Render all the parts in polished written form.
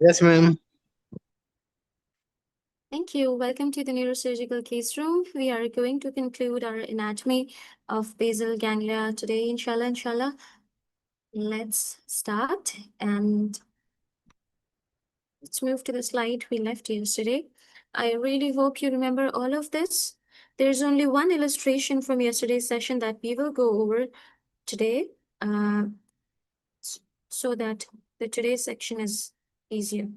Yes, ma'am. Thank you. Welcome to the Neurosurgical Case Room. We are going to conclude our anatomy of basal ganglia today, inshallah. Let's start and let's move to the slide we left yesterday. I really hope you remember all of this. There's only one illustration from yesterday's session that we will go over today, so that the today's section is easier.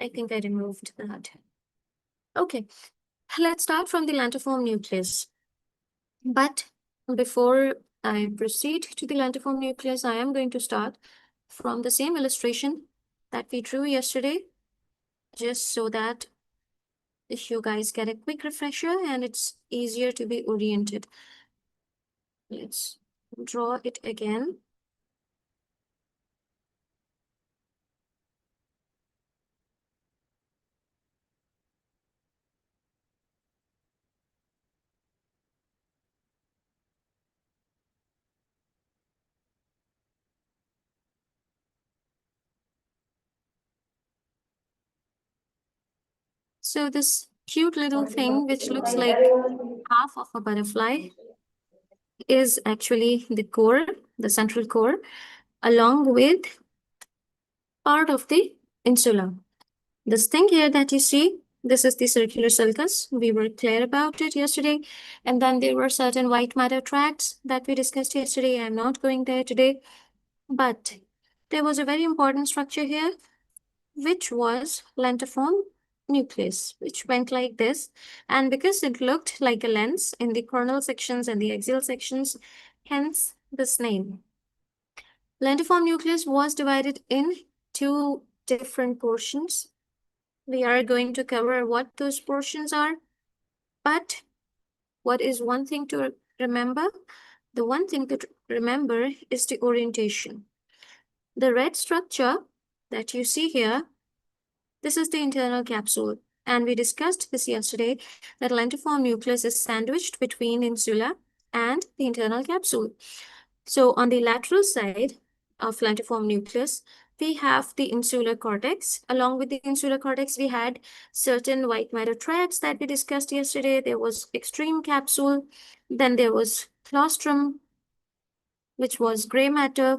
I think I removed that. Okay, let's start from the lentiform nucleus. But before I proceed to the lentiform nucleus, I am going to start from the same illustration that we drew yesterday, just so that if you guys get a quick refresher and it's easier to be oriented. Let's draw it again. So this cute little thing, which looks like half of a butterfly, is actually the core, the central core, along with part of the insula. This thing here that you see, this is the circular sulcus. We were clear about it yesterday. And then there were certain white matter tracts that we discussed yesterday. I'm not going there today. But there was a very important structure here, which was lentiform nucleus, which went like this. And because it looked like a lens in the coronal sections and the axial sections, hence this name. Lentiform nucleus was divided in two different portions. We are going to cover what those portions are. But what is one thing to remember? The one thing to remember is the orientation. The red structure that you see here, this is the internal capsule. And we discussed this yesterday, that lentiform nucleus is sandwiched between insula and the internal capsule. So on the lateral side of lentiform nucleus, we have the insular cortex. Along with the insular cortex, we had certain white matter tracts that we discussed yesterday. There was extreme capsule. Then there was claustrum, which was gray matter.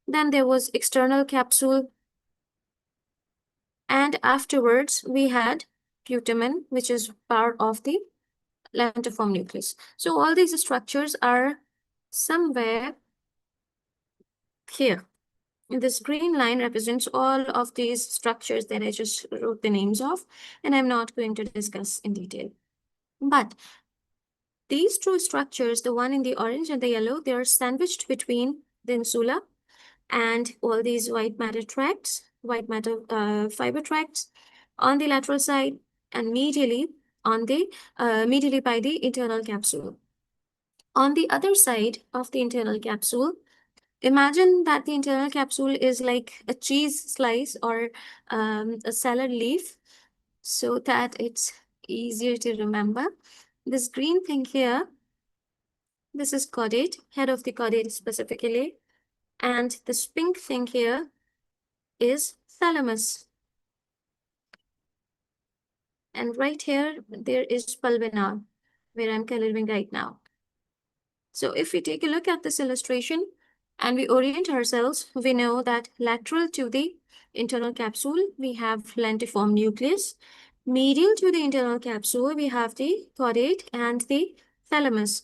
Then there was external capsule. And afterwards, we had putamen, which is part of the lentiform nucleus. So all these structures are somewhere here. This green line represents all of these structures that I just wrote the names of, and I'm not going to discuss in detail. But these two structures, the one in the orange and the yellow, they are sandwiched between the insula and all these white matter tracts, white matter fiber tracts on the lateral side and medially on the medially by the internal capsule. On the other side of the internal capsule, imagine that the internal capsule is like a cheese slice or a salad leaf, so that it's easier to remember. This green thing here, this is caudate, head of the caudate specifically. And this pink thing here is thalamus. And right here, there is pulvinar, where I'm coloring right now. So if we take a look at this illustration and we orient ourselves, we know that lateral to the internal capsule, we have lentiform nucleus. Medial to the internal capsule, we have the caudate and the thalamus.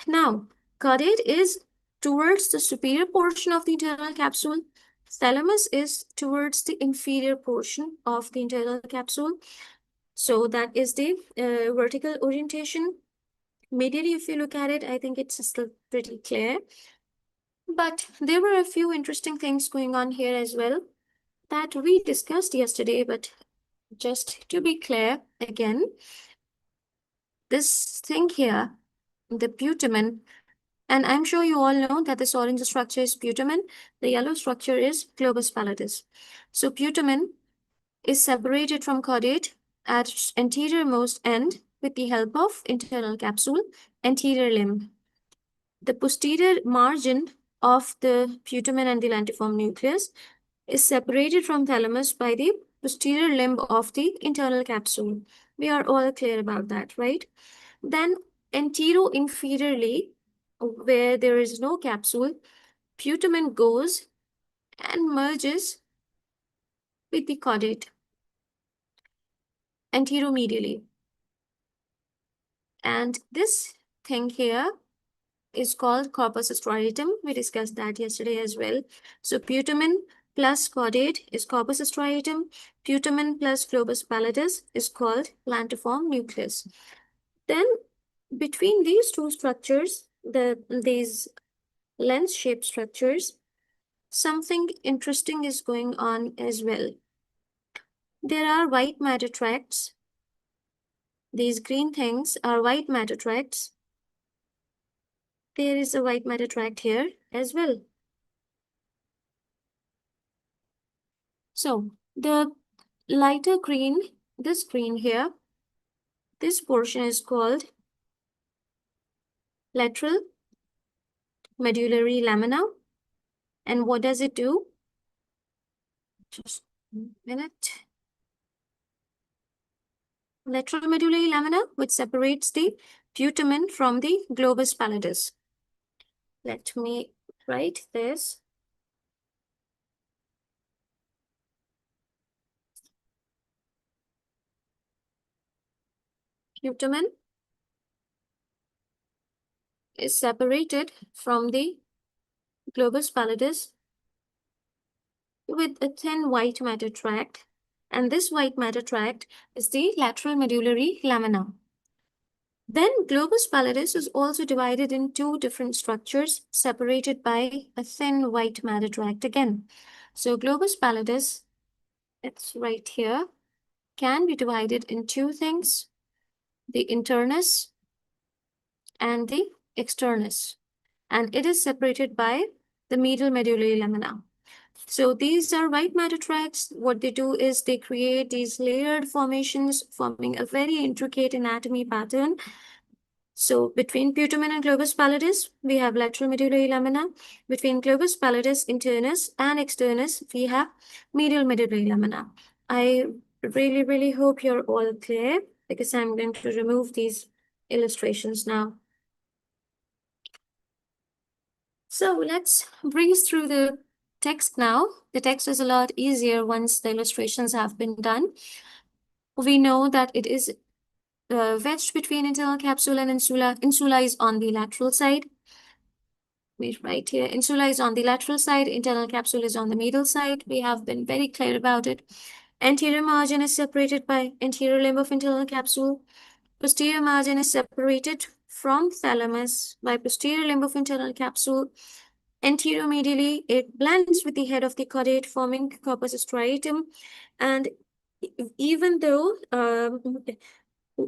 Now, caudate is towards the superior portion of the internal capsule. Thalamus is towards the inferior portion of the internal capsule. So that is the vertical orientation. Medially, if you look at it, I think it's still pretty clear. But there were a few interesting things going on here as well that we discussed yesterday, but just to be clear again, this thing here, the putamen, and I'm sure you all know that this orange structure is putamen, the yellow structure is globus pallidus. So putamen is separated from caudate at its anterior-most end with the help of internal capsule, anterior limb. The posterior margin of the putamen and the lentiform nucleus is separated from thalamus by the posterior limb of the internal capsule. We are all clear about that, right? Then antero-inferiorly, where there is no capsule, putamen goes and merges with the caudate anteromedially. And this thing here is called corpus striatum. We discussed that yesterday as well. So putamen plus caudate is corpus striatum. Putamen plus globus pallidus is called lentiform nucleus. Then between these two structures, these lens-shaped structures, something interesting is going on as well. There are white matter tracts. These green things are white matter tracts. There is a white matter tract here as well. So the lighter green, this green here, this portion is called lateral medullary lamina. And what does it do? Just a minute. Lateral medullary lamina, which separates the putamen from the globus pallidus. Let me write this. Putamen is separated from the globus pallidus with a thin white matter tract, and this white matter tract is the lateral medullary lamina. Then globus pallidus is also divided in two different structures separated by a thin white matter tract again. So globus pallidus, it's right here, can be divided in two things, the internus and the externus, and it is separated by the medial medullary lamina. So these are white matter tracts. What they do is they create these layered formations forming a very intricate anatomy pattern. So between putamen and globus pallidus, we have lateral medullary lamina. Between globus pallidus, internus, and externus, we have medial medullary lamina. I really hope you're all clear, because I'm going to remove these illustrations now. So let's breeze through the text now. The text is a lot easier once the illustrations have been done. We know that it is wedged between internal capsule and insula. Insula is on the lateral side. Right here, insula is on the lateral side, internal capsule is on the medial side. We have been very clear about it. Anterior margin is separated by anterior limb of internal capsule. Posterior margin is separated from thalamus by posterior limb of internal capsule. Anteromedially, it blends with the head of the caudate, forming corpus striatum. And even though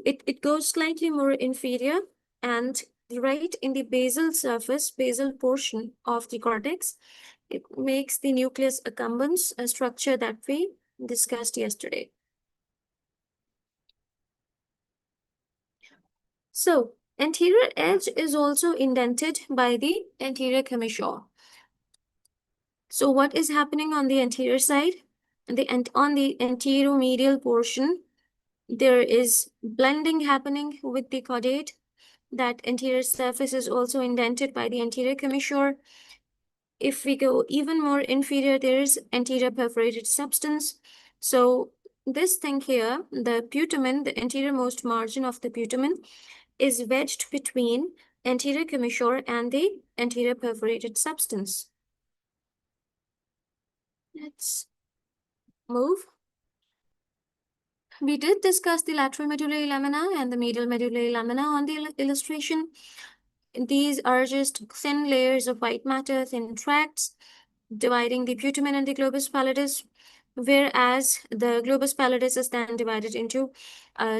it goes slightly more inferior and right in the basal surface, basal portion of the cortex, it makes the nucleus accumbens, a structure that we discussed yesterday. So anterior edge is also indented by the anterior commissure. So what is happening on the anterior side? On the anteromedial portion, there is blending happening with the caudate. That anterior surface is also indented by the anterior commissure. If we go even more inferior, there is anterior perforated substance. So this thing here, the putamen, the anterior-most margin of the putamen, is wedged between anterior commissure and the anterior perforated substance. Let's move. We did discuss the lateral medullary lamina and the medial medullary lamina on the illustration. These are just thin layers of white matter, thin tracts, dividing the putamen and the globus pallidus, whereas the globus pallidus is then divided into,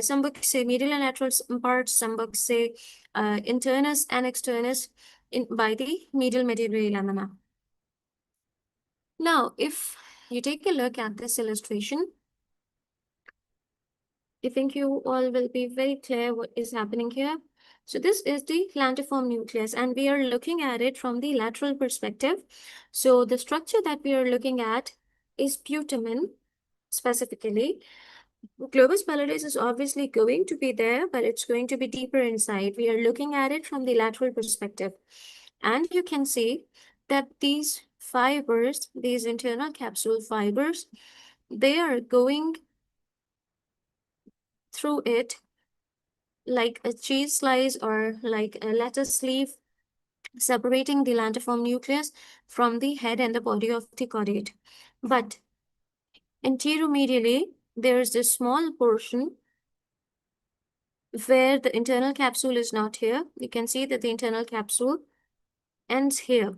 some books say medial and lateral parts, some books say internus and externus by the medial medullary lamina. Now, if you take a look at this illustration, I think you all will be very clear what is happening here. So this is the lentiform nucleus, and we are looking at it from the lateral perspective. So the structure that we are looking at is putamen specifically. Globus pallidus is obviously going to be there, but it's going to be deeper inside. We are looking at it from the lateral perspective. And you can see that these fibers, these internal capsule fibers, they are going through it like a cheese slice or like a lettuce leaf, separating the lentiform nucleus from the head and the body of the caudate. But anteromedially, there is this small portion where the internal capsule is not here. You can see that the internal capsule ends here.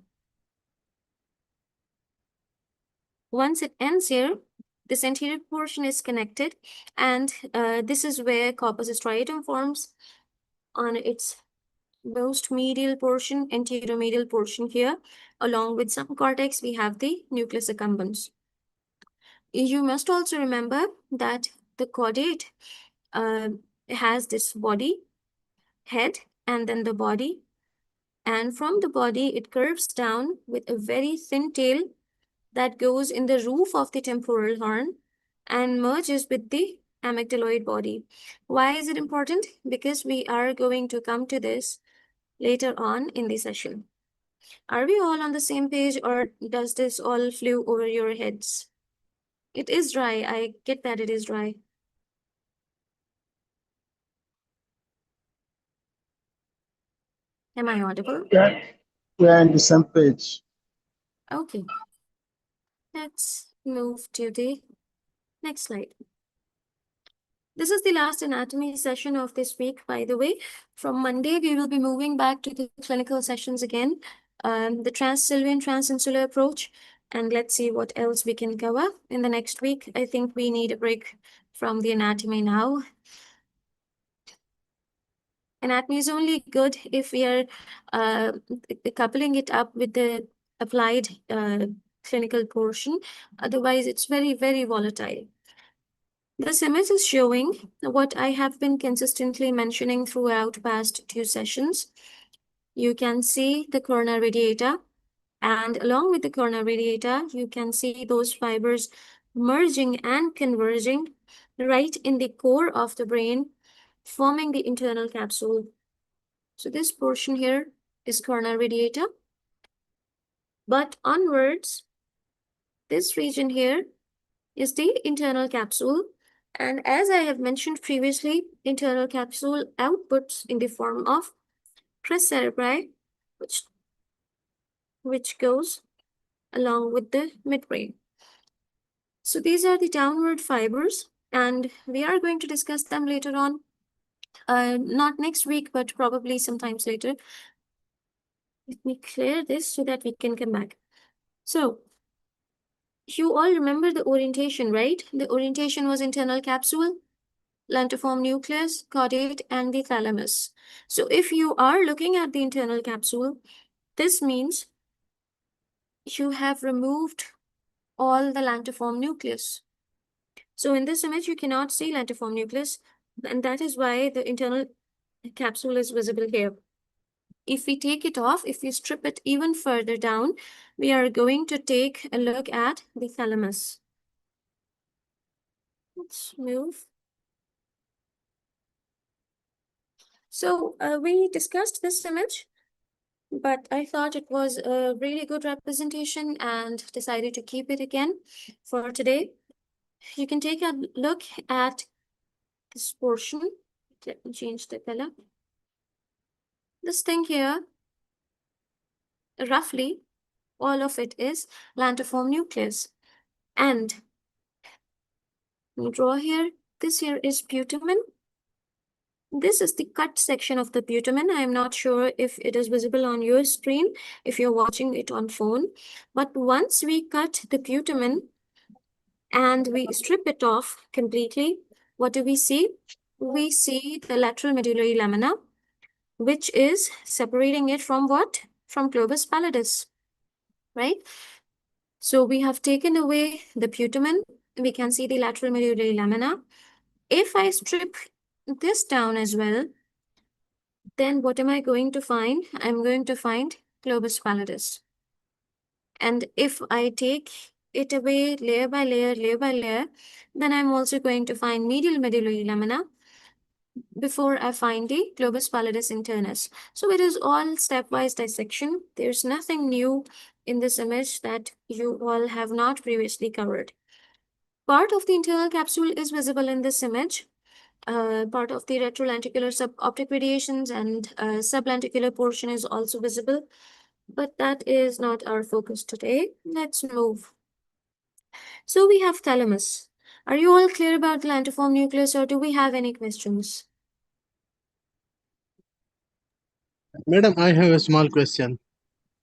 Once it ends here, this anterior portion is connected, and this is where corpus striatum forms on its most medial portion, anteromedial portion here. Along with some cortex, we have the nucleus accumbens. You must also remember that the caudate has this body, head, and then the body. And from the body, it curves down with a very thin tail that goes in the roof of the temporal horn and merges with the amygdaloid body. Why is it important? Because we are going to come to this later on in the session. Are we all on the same page, or does this all flew over your heads? It is dry. I get that it is dry. Am I audible? Yeah, we are on the same page. Okay. Let's move to the next slide. This is the last anatomy session of this week, by the way. From Monday, we will be moving back to the clinical sessions again, the transsylvian transinsular approach, and let's see what else we can cover in the next week. I think we need a break from the anatomy now. Anatomy is only good if we are coupling it up with the applied clinical portion. Otherwise, it's very, very volatile. This image is showing what I have been consistently mentioning throughout past two sessions. You can see the corona radiata, and along with the corona radiata, you can see those fibers merging and converging right in the core of the brain, forming the internal capsule. So this portion here is corona radiata, but onwards, this region here is the internal capsule. And as I have mentioned previously, internal capsule outputs in the form of crest cerebri, which goes along with the midbrain. So these are the downward fibers, and we are going to discuss them later on. Not next week, but probably sometimes later. Let me clear this so that we can come back. So you all remember the orientation, right? The orientation was internal capsule, lentiform nucleus, caudate, and the thalamus. So if you are looking at the internal capsule, this means you have removed all the lentiform nucleus. So in this image, you cannot see lentiform nucleus, and that is why the internal capsule is visible here. If we take it off, if we strip it even further down, we are going to take a look at the thalamus. Let's move. So we discussed this image, but I thought it was a really good representation and decided to keep it again for today. You can take a look at this portion. Let me change the color. This thing here, roughly, all of it is lentiform nucleus. And we draw here, this here is putamen. This is the cut section of the putamen. I'm not sure if it is visible on your screen, if you're watching it on phone. But once we cut the putamen and we strip it off completely, what do we see? We see the lateral medullary lamina, which is separating it from what? From globus pallidus, right? So we have taken away the putamen. We can see the lateral medullary lamina. If I strip this down as well, then what am I going to find? I'm going to find globus pallidus. And if I take it away layer by layer, then I'm also going to find medial medullary lamina before I find the globus pallidus internus. So it is all stepwise dissection. There's nothing new in this image that you all have not previously covered. Part of the internal capsule is visible in this image. Part of the retrolenticular suboptic radiations and sublenticular portion is also visible, but that is not our focus today. Let's move. So we have thalamus. Are you all clear about the lentiform nucleus, or do we have any questions? Madam, I have a small question.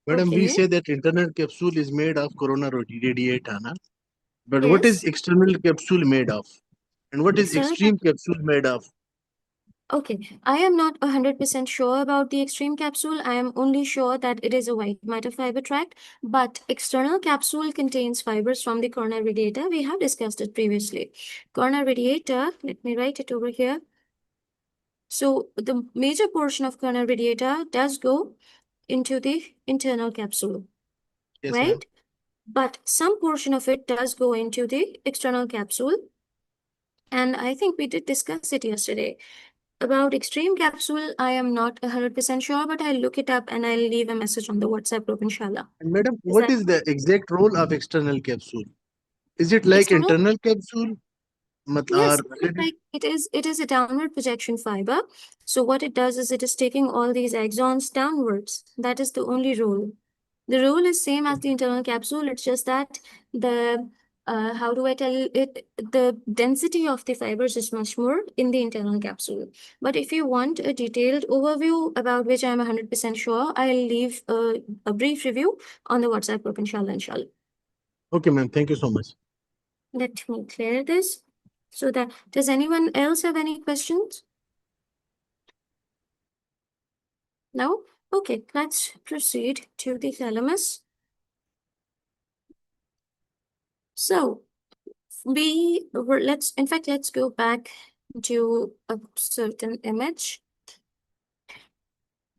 Madam, we Okay. say that internal capsule is made of corona radiata, na? But what is Yes. external capsule made of? And what is External extreme capsule made of? Okay, I am not 100% sure about the extreme capsule. I am only sure that it is a white matter fiber tract, but external capsule contains fibers from the corona radiata. We have discussed it previously. Corona radiata, let me write it over here. So the major portion of corona radiata does go into the internal capsule, Yes, right? ma'am. But some portion of it does go into the external capsule. And I think we did discuss it yesterday. About extreme capsule, I am not 100% sure, but I'll look it up and I'll leave a message on the WhatsApp group, inshallah. And madam, Is what that is the exact role of external capsule? Is it like external? internal capsule? Yes, Or it is a downward projection fiber. So what it does is it is taking all these axons downwards. That is the only role. The role is same as the internal capsule. It's just that the how do I tell it? The density of the fibers is much more in the internal capsule. But if you want a detailed overview about which I'm 100% sure, I'll leave a brief review on the WhatsApp group, inshallah, inshallah. Okay, ma'am. Thank you so much. Let me clear this. So that, does anyone else have any questions? No? Okay, let's proceed to the thalamus. So let's go back to a certain image.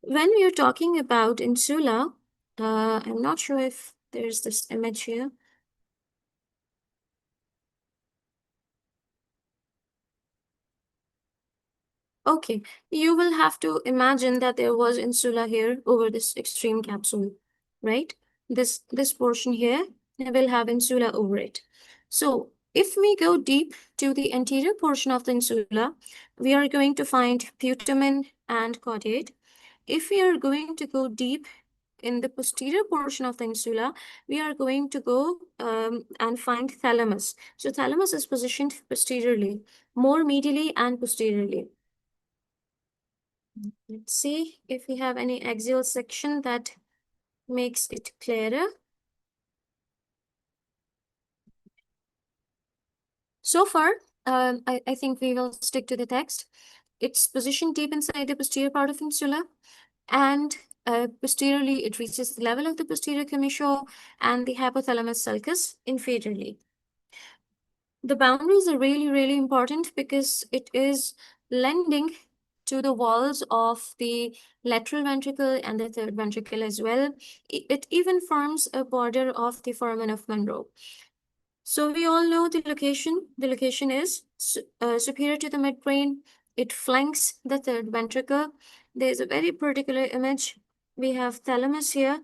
When we are talking about insula, I'm not sure if there's this image here. Okay, you will have to imagine that there was insula here over this extreme capsule, right? This portion here will have insula over it. So if we go deep to the anterior portion of the insula, we are going to find putamen and caudate. If we are going to go deep in the posterior portion of the insula, we are going to go and find thalamus. So thalamus is positioned posteriorly, more medially and posteriorly. Let's see if we have any axial section that makes it clearer. So far, I think we will stick to the text. It's positioned deep inside the posterior part of insula, and posteriorly it reaches the level of the posterior commissure and the hypothalamus sulcus inferiorly. The boundaries are really, really important because it is lending to the walls of the lateral ventricle and the third ventricle as well. It even forms a border of the foramen of Monro. So we all know the location. The location is superior to the midbrain. It flanks the third ventricle. There's a very particular image. We have thalamus here,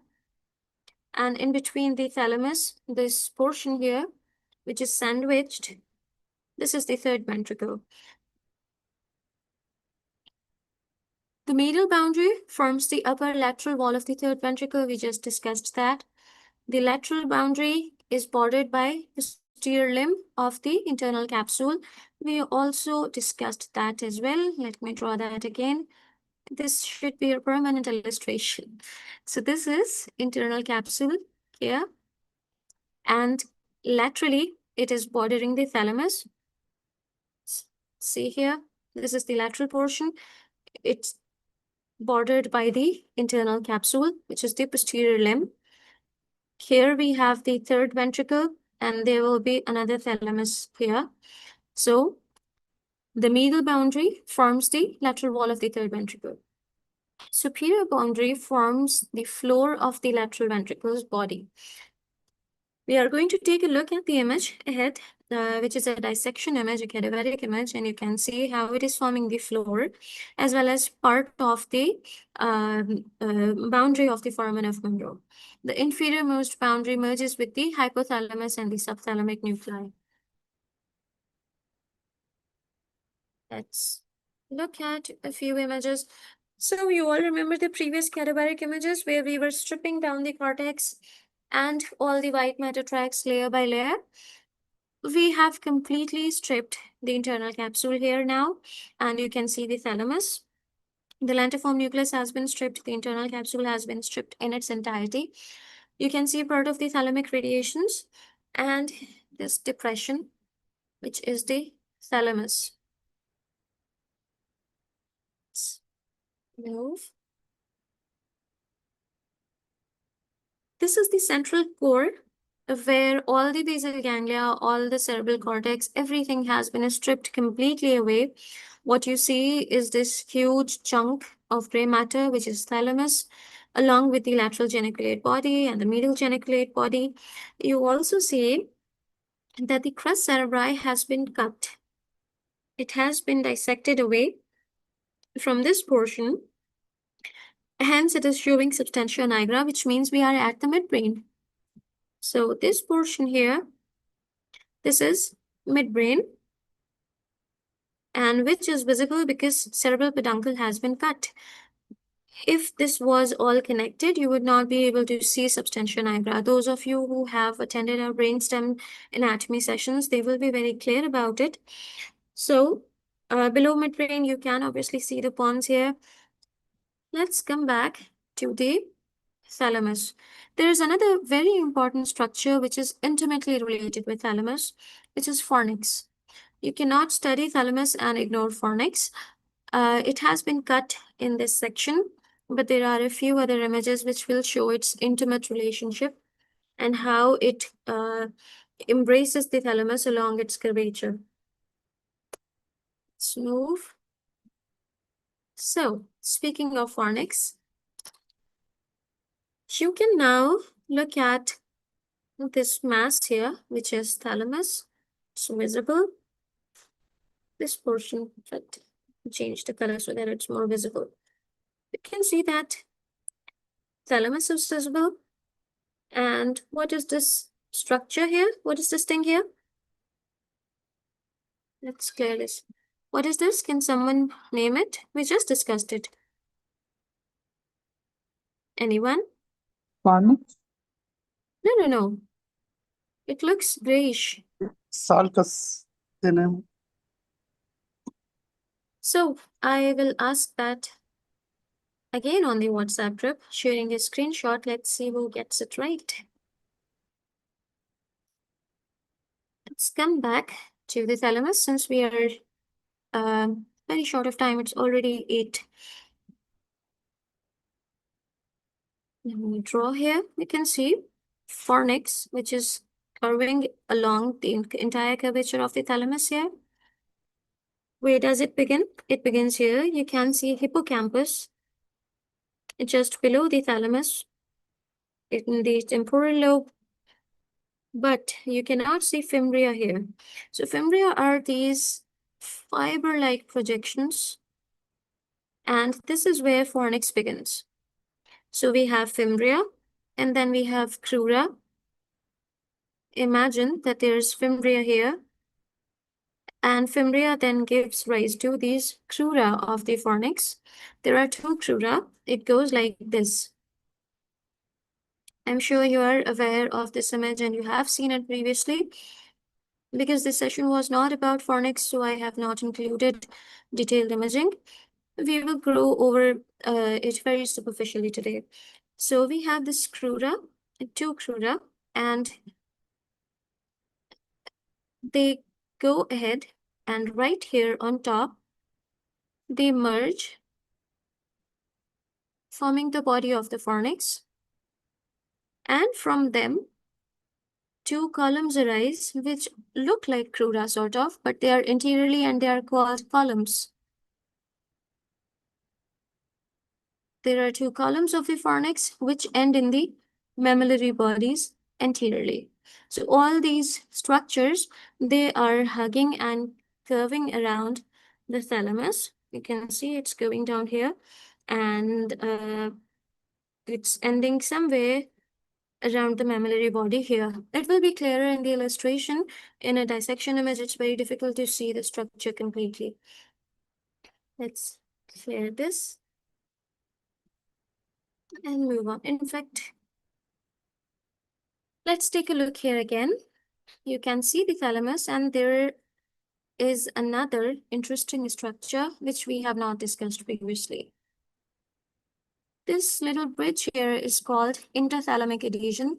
and in between the thalamus, this portion here, which is sandwiched, this is the third ventricle. The medial boundary forms the upper lateral wall of the third ventricle. We just discussed that. The lateral boundary is bordered by posterior limb of the internal capsule. We also discussed that as well. Let me draw that again. This should be a permanent illustration. So this is internal capsule here, and laterally it is bordering the thalamus. See here, this is the lateral portion. It's bordered by the internal capsule, which is the posterior limb. Here we have the third ventricle, and there will be another thalamus here. So the medial boundary forms the lateral wall of the third ventricle. superior boundary forms the floor of the lateral ventricle's body. We are going to take a look at the image ahead, which is a dissection image, a cadaveric image, and you can see how it is forming the floor, as well as part of the boundary of the foramen of Monroe. The inferior most boundary merges with the hypothalamus and the subthalamic nuclei. Let's look at a few images. So you all remember the previous cadaveric images where we were stripping down the cortex and all the white matter tracks layer by layer. We have completely stripped the internal capsule here now, and you can see the thalamus. The lentiform nucleus has been stripped. The internal capsule has been stripped in its entirety. You can see part of the thalamic radiations and this depression, which is the thalamus. Let's move. This is the central core where all the basal ganglia, all the cerebral cortex, everything has been stripped completely away. What you see is this huge chunk of gray matter, which is thalamus, along with the lateral geniculate body and the medial geniculate body. You also see that the crus cerebri has been cut. It has been dissected away from this portion. Hence, it is showing substantia nigra, which means we are at the midbrain. So this portion here, this is midbrain, and which is visible because cerebral peduncle has been cut. If this was all connected, you would not be able to see substantia nigra. Those of you who have attended our brainstem anatomy sessions, they will be very clear about it. So below midbrain, you can obviously see the pons here. Let's come back to the thalamus. There is another very important structure which is intimately related with thalamus, which is fornix. You cannot study thalamus and ignore fornix. It has been cut in this section, but there are a few other images which will show its intimate relationship and how it embraces the thalamus along its curvature. Let's move. So, speaking of fornix, you can now look at this mass here, which is thalamus. It's visible. This portion, but change the color so that it's more visible. You can see that thalamus is visible. And what is this structure here? What is this thing here? Let's clear this. What is this? Can someone name it? We just discussed it. Anyone? Fornix. No. It looks grayish. Sulcus. The name. So I will ask that again on the WhatsApp group, sharing a screenshot. Let's see who gets it right. Let's come back to the thalamus since we are very short of time. It's already 8. When we draw here, we can see fornix, which is curving along the entire curvature of the thalamus here. Where does it begin? It begins here. You can see hippocampus just below the thalamus in the temporal lobe, but you cannot see fimbria here. So fimbria are these fiber-like projections, and this is where fornix begins. So we have fimbria, and then we have crura. Imagine that there's fimbria here, and fimbria then gives rise to these crura of the fornix. There are 2 crura. It goes like this. I'm sure you are aware of this image and you have seen it previously. Because this session was not about fornix, so I have not included detailed imaging. We will go over it very superficially today. So we have this crura, 2 crura, and they go ahead and right here on top, they merge, forming the body of the fornix. And from them, 2 columns arise, which look like crura sort of, but they are interiorly and they are called columns. there are two columns of the fornix which end in the mammillary bodies anteriorly. So all these structures, they are hugging and curving around the thalamus. You can see it's going down here, and it's ending somewhere around the mammillary body here. It will be clearer in the illustration. In a dissection image, it's very difficult to see the structure completely. Let's clear this and move on. In fact, let's take a look here again. You can see the thalamus, and there is another interesting structure which we have not discussed previously. This little bridge here is called interthalamic adhesion,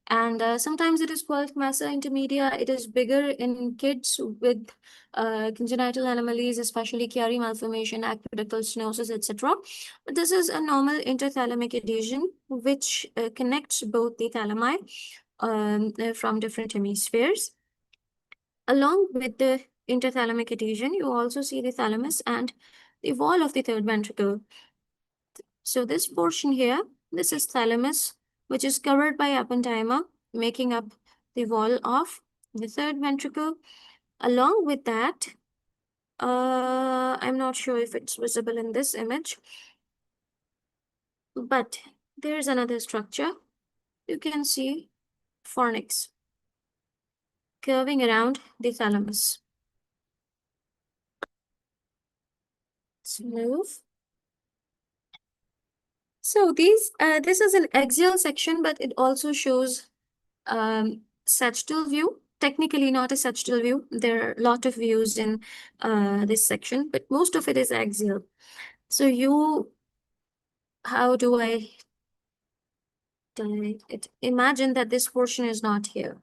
and sometimes it is called massa intermedia. It is bigger in kids with congenital anomalies, especially Chiari malformation, aqueductal stenosis, etc. But this is a normal interthalamic adhesion which connects both the thalami from different hemispheres. Along with the interthalamic adhesion, you also see the thalamus and the wall of the third ventricle. So this portion here, this is thalamus, which is covered by ependyma, making up the wall of the third ventricle. Along with that, I'm not sure if it's visible in this image, but there's another structure. You can see fornix curving around the thalamus. Let's move. So this is an axial section, but it also shows sagittal view. Technically not a sagittal view. There are a lot of views in this section, but most of it is axial. So how do I imagine that this portion is not here?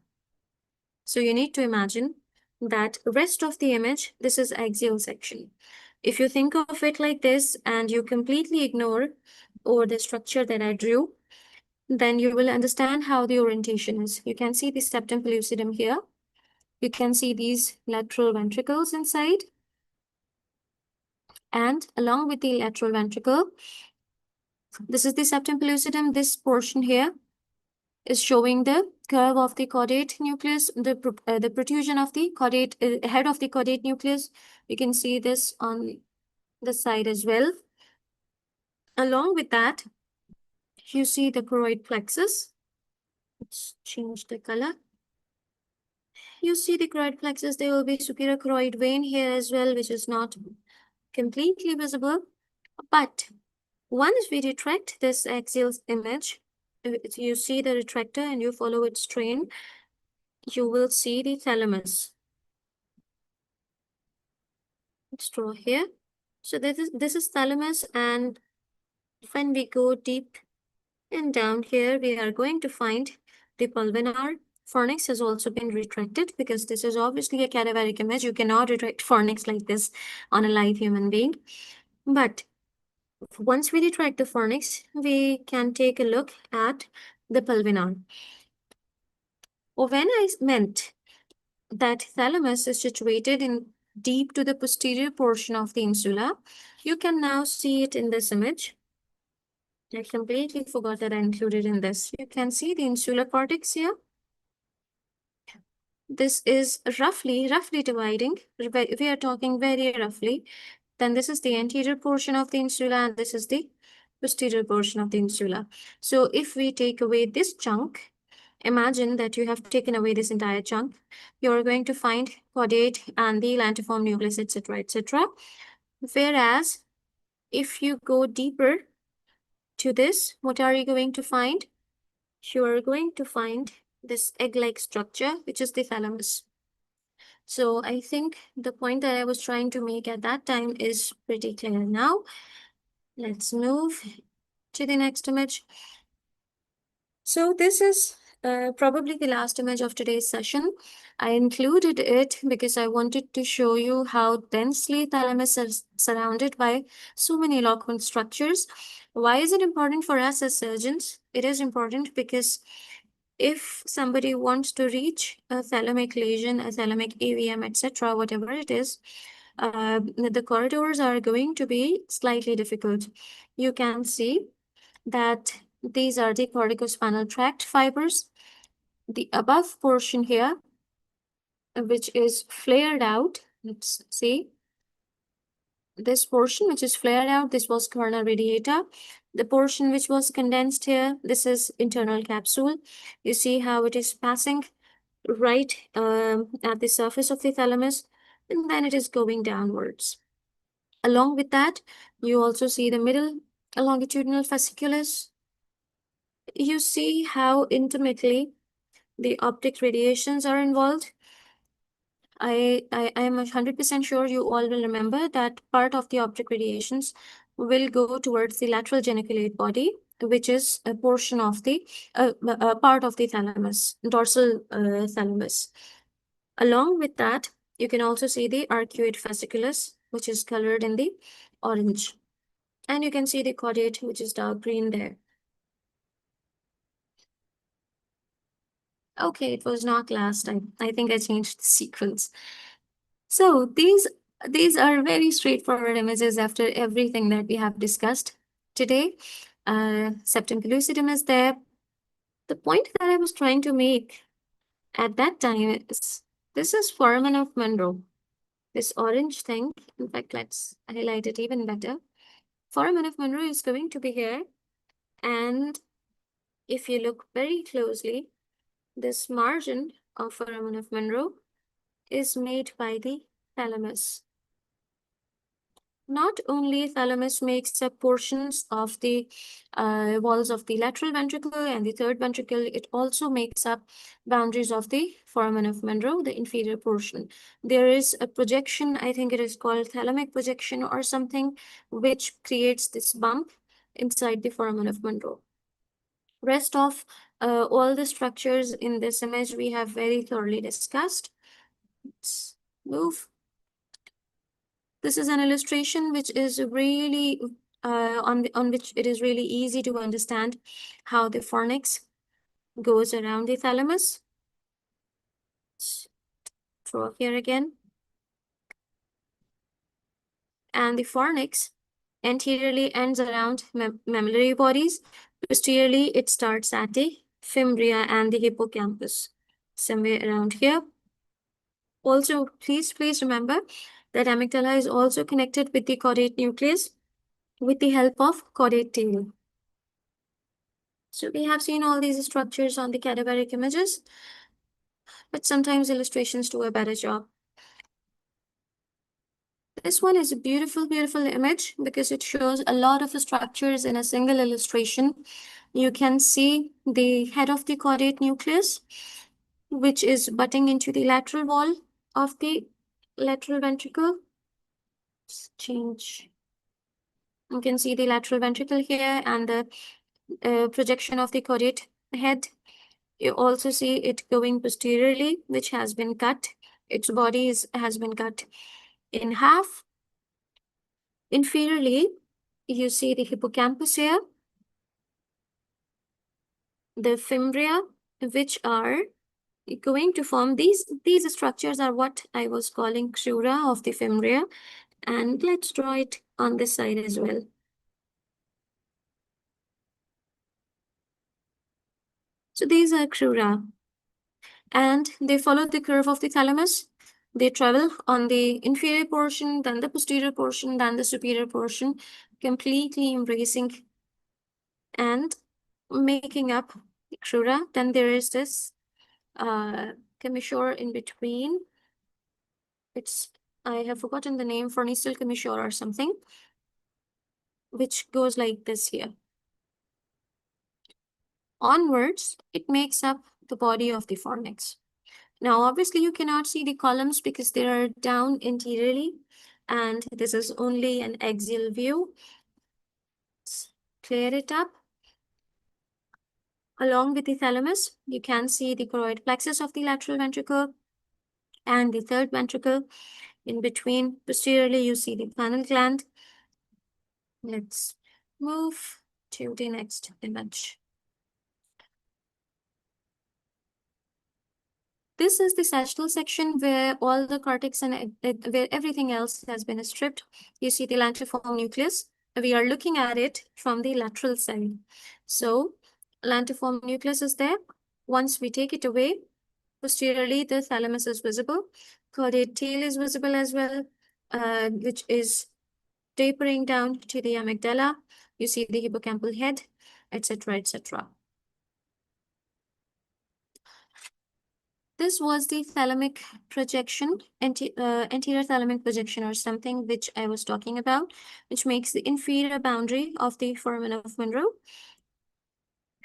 So you need to imagine that rest of the image, this is axial section. If you think of it like this and you completely ignore or the structure that I drew, then you will understand how the orientation is. You can see the septum pellucidum here. You can see these lateral ventricles inside. And along with the lateral ventricle, this is the septum pellucidum. This portion here is showing the curve of the caudate nucleus, the protrusion of the caudate, head of the caudate nucleus. You can see this on the side as well. Along with that, you see the choroid plexus. Let's change the color. You see the choroid plexus. There will be superior choroid vein here as well, which is not completely visible. But once we retract this axial image, if you see the retractor and you follow its train, you will see the thalamus. Let's draw here. So this is thalamus, and when we go deep and down here, we are going to find the pulvinar. Fornix has also been retracted because this is obviously a cadaveric image. You cannot retract fornix like this on a live human being. But once we retract the fornix, we can take a look at the pulvinar. When I meant that thalamus is situated in deep to the posterior portion of the insula, you can now see it in this image. I completely forgot that I included in this. You can see the insular cortex here. This is roughly dividing. We are talking very roughly. Then this is the anterior portion of the insula, and this is the posterior portion of the insula. So if we take away this chunk, imagine that you have taken away this entire chunk. You're going to find caudate and the lentiform nucleus, etc., etc. Whereas if you go deeper to this, what are you going to find? You are going to find this egg-like structure, which is the thalamus. So I think the point that I was trying to make at that time is pretty clear now. Let's move to the next image. So this is probably the last image of today's session. I included it because I wanted to show you how densely thalamus is surrounded by so many eloquent structures. Why is it important for us as surgeons? It is important because if somebody wants to reach a thalamic lesion, a thalamic AVM, etc., whatever it is, the corridors are going to be slightly difficult. You can see that these are the corticospinal tract fibers. The above portion here, which is flared out, let's see. This portion which is flared out, this was corona radiata. The portion which was condensed here, this is internal capsule. You see how it is passing right at the surface of the thalamus, and then it is going downwards. Along with that, you also see the middle longitudinal fasciculus. You see how intimately the optic radiations are involved. I am 100% sure you all will remember that part of the optic radiations will go towards the lateral geniculate body, which is a portion of the part of the thalamus, dorsal thalamus. Along with that, you can also see the arcuate fasciculus, which is colored in the orange. And you can see the caudate, which is dark green there. Okay, it was not last time. I think I changed the sequence. So these are very straightforward images after everything that we have discussed today. Septum pellucidum is there. The point that I was trying to make at that time is this is foramen of Monro. This orange thing, in fact, let's highlight it even better. Foramen of Monro is going to be here. And if you look very closely, this margin of foramen of Monro is made by the thalamus. Not only thalamus makes up portions of the walls of the lateral ventricle and the third ventricle, it also makes up boundaries of the foramen of Monro, the inferior portion. There is a projection, I think it is called thalamic projection or something, which creates this bump inside the foramen of Monro. Rest of all the structures in this image we have very thoroughly discussed. Let's move. This is an illustration which is really on which it is really easy to understand how the fornix goes around the thalamus. Let's draw here again. And the fornix anteriorly ends around mammillary bodies. Posteriorly, it starts at the fimbria and the hippocampus, somewhere around here. Also, please remember that amygdala is also connected with the caudate nucleus with the help of caudate tail. So we have seen all these structures on the cadaveric images, but sometimes illustrations do a better job. This one is a beautiful, beautiful image because it shows a lot of structures in a single illustration. You can see the head of the caudate nucleus, which is butting into the lateral wall of the lateral ventricle. Let's change. You can see the lateral ventricle here and the projection of the caudate head. You also see it going posteriorly, which has been cut. Its body has been cut in half. Inferiorly, you see the hippocampus here, the fimbria, which are going to form these structures are what I was calling crura of the fimbria. And let's draw it on this side as well. So these are crura, and they follow the curve of the thalamus. They travel on the inferior portion, then the posterior portion, then the superior portion, completely embracing and making up the crura. Then there is this commissure in between. I have forgotten the name, Fornistal commissure or something, which goes like this here. Onwards, it makes up the body of the fornix. Now, obviously, you cannot see the columns because they are down anteriorly, and this is only an axial view. Let's clear it up. Along with the thalamus, you can see the choroid plexus of the lateral ventricle and the third ventricle. In between, posteriorly, you see the pineal gland. Let's move to the next image. This is the sagittal section where all the cortex and where everything else has been stripped. You see the lentiform nucleus. We are looking at it from the lateral side. So lentiform nucleus is there. Once we take it away, posteriorly the thalamus is visible. Caudate tail is visible as well, which is tapering down to the amygdala. You see the hippocampal head, etc., etc. This was the thalamic projection, anterior thalamic projection or something which I was talking about, which makes the inferior boundary of the foramen of Monro.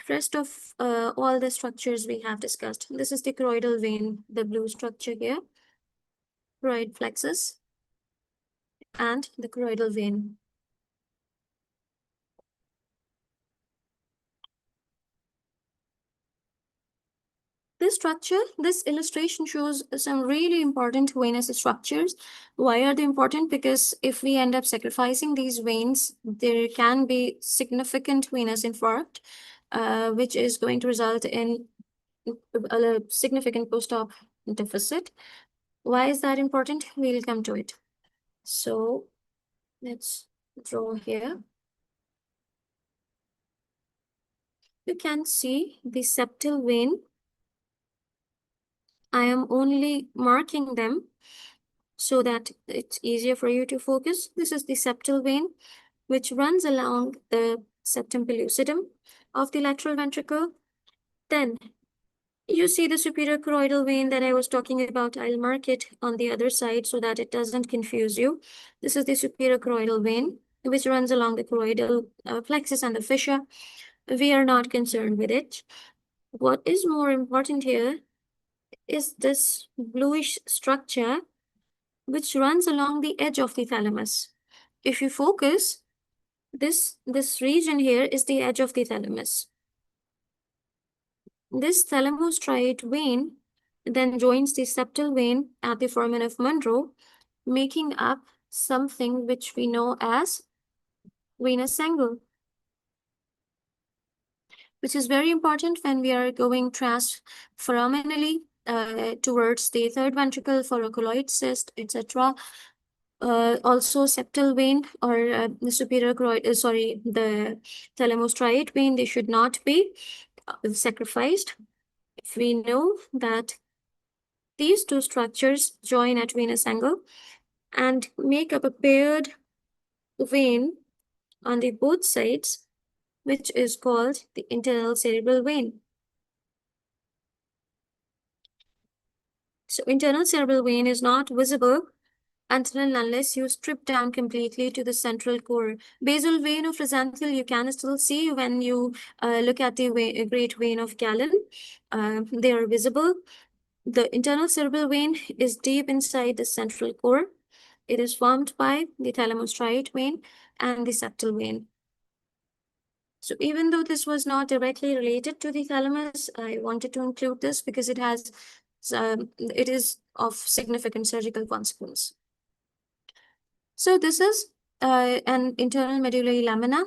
Rest of all the structures we have discussed. This is the choroidal vein, the blue structure here, choroid plexus, and the choroidal vein. This structure, this illustration shows some really important venous structures. Why are they important? Because if we end up sacrificing these veins, there can be significant venous infarct, which is going to result in a significant post-op deficit. Why is that important? We'll come to it. So let's draw here. You can see the septal vein. I am only marking them so that it's easier for you to focus. This is the septal vein, which runs along the septum pellucidum of the lateral ventricle. Then you see the superior choroidal vein that I was talking about. I'll mark it on the other side so that it doesn't confuse you. This is the superior choroidal vein, which runs along the choroidal plexus and the fissure. We are not concerned with it. What is more important here is this bluish structure which runs along the edge of the thalamus. If you focus, this region here is the edge of the thalamus. This thalamostriate vein then joins the septal vein at the foramen of Monro, making up something which we know as venous angle, which is very important when we are going transforaminally towards the third ventricle for a colloid cyst, etc. Also septal vein or the superior choroid, the thalamostriate vein, they should not be sacrificed. If we know that these two structures join at venous angle and make up a paired vein on the both sides, which is called the internal cerebral vein. So internal cerebral vein is not visible until and unless you strip down completely to the central core. Basal vein of Rosenthal you can still see when you look at the great vein of Galen. They are visible. The internal cerebral vein is deep inside the central core. It is formed by the thalamostriate vein and the septal vein. So even though this was not directly related to the thalamus, I wanted to include this because it is of significant surgical consequence. So this is an internal medullary lamina,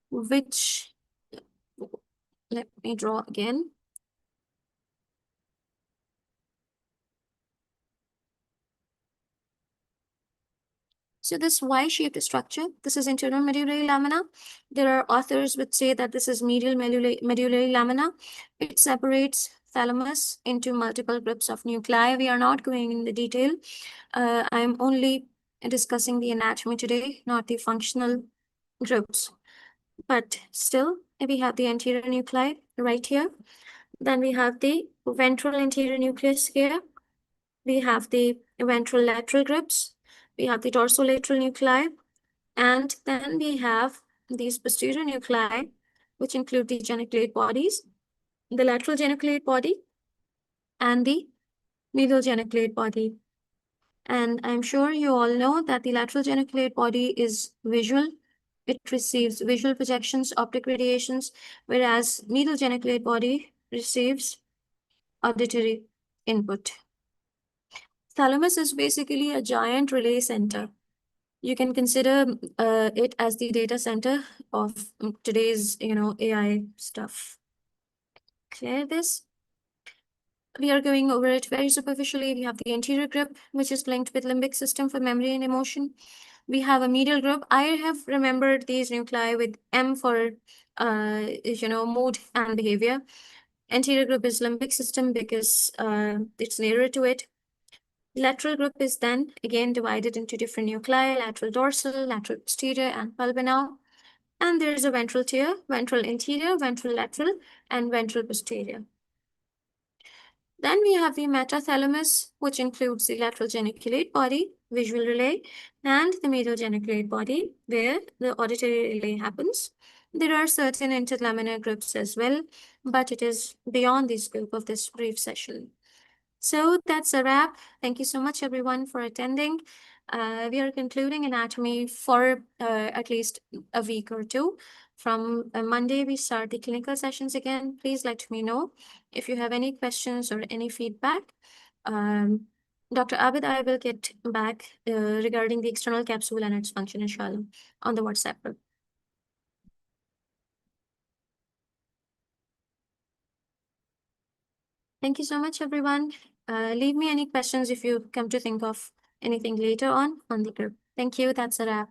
which, let me draw again. So this Y-shaped structure, this is internal medullary lamina. There are authors which say that this is medial medullary lamina. It separates thalamus into multiple groups of nuclei. We are not going in the detail. I'm only discussing the anatomy today, not the functional groups. But still, we have the anterior nuclei right here. Then we have the ventral anterior nucleus here. We have the ventral lateral groups. We have the dorsolateral nuclei. And then we have these posterior nuclei, which include the geniculate bodies, the lateral geniculate body, and the medial geniculate body. And I'm sure you all know that the lateral geniculate body is visual. It receives visual projections, optic radiations, whereas medial geniculate body receives auditory input. Thalamus is basically a giant relay center. You can consider it as the data center of today's, AI stuff. Clear this? We are going over it very superficially. We have the anterior group, which is linked with limbic system for memory and emotion. We have a medial group. I have remembered these nuclei with M for, mood and behavior. Anterior group is limbic system because it's nearer to it. Lateral group is then again divided into different nuclei: lateral dorsal, lateral posterior, and pulmonal. And there is a ventral tier, ventral anterior, ventral lateral, and ventral posterior. Then we have the metathalamus, which includes the lateral geniculate body, visual relay, and the medial geniculate body, where the auditory relay happens. There are certain interlaminar groups as well, but it is beyond the scope of this brief session. So that's a wrap. Thank you so much, everyone, for attending. We are concluding anatomy for at least a week or two. From Monday, we start the clinical sessions again. Please let me know if you have any questions or any feedback. Dr. Abid, I will get back regarding the external capsule and its function, inshallah, on the WhatsApp group. Thank you so much, everyone. Leave me any questions if you come to think of anything later on the group. Thank you. That's a wrap.